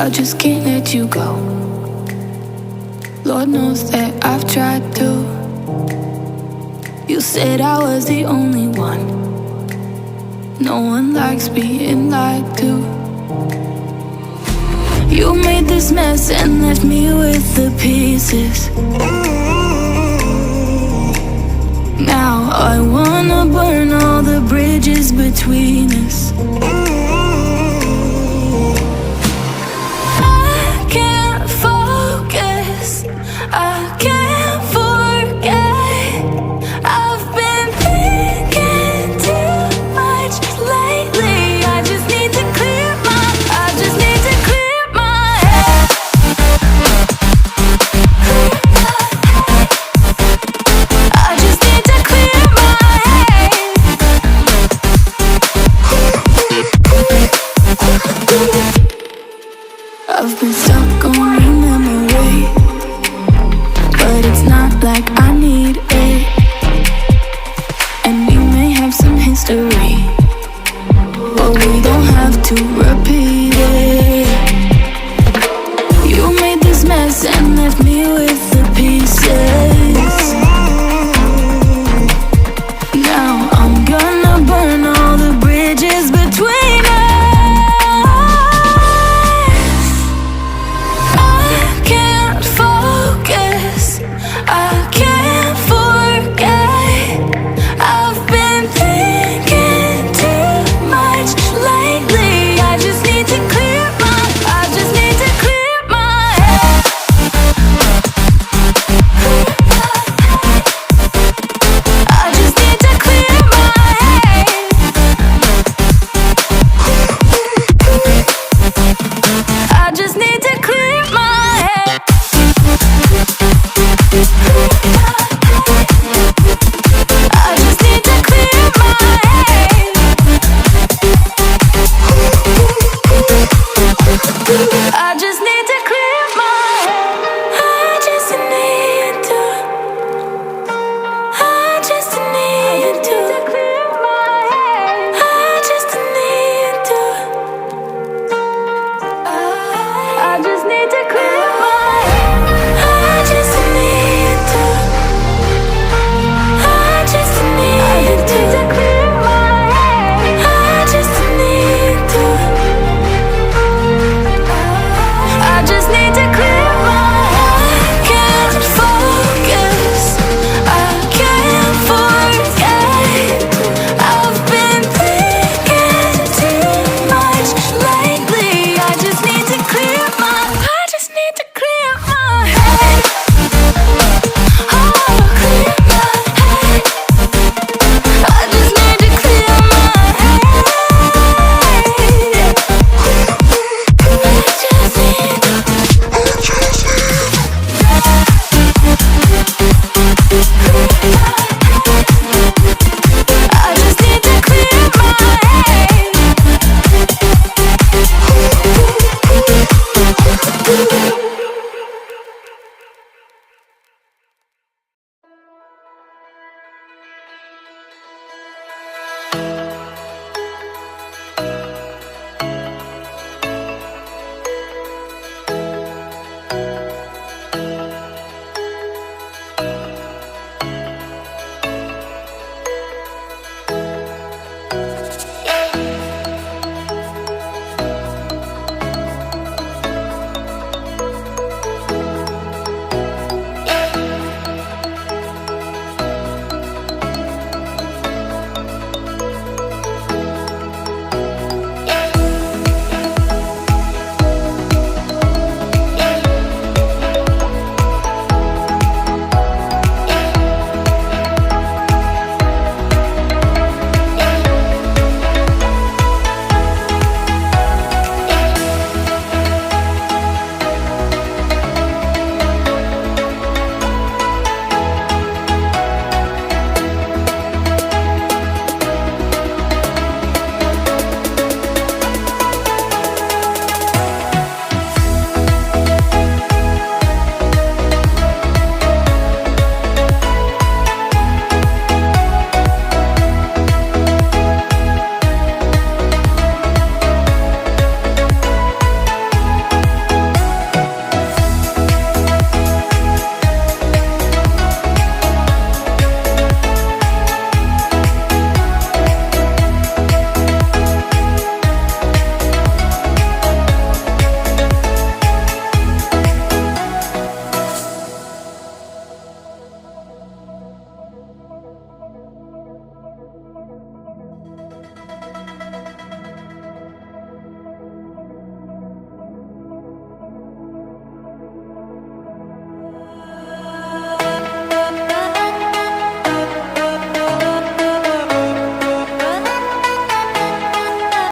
I just can't let you go. Lord knows that I've tried to. You said I was the only one. No one likes being lied to. You made this mess and left me with the pieces. Now I wanna burn all the bridges between us. I can't focus, I can't forget. I've been thinking too much lately. I just need to clear my head. I just need to clear my head. I've been stuck on your memory, but it's not like I need it. And we may have some history, but we don't have to repeat it. You made this mess and left me with the pieces. Now I'm gonna burn all the bridges between us. I can't focus, I can't forget. I've been thinking too much lately. I just need to clear my head. I just need to clear my head. I just need to clear my head.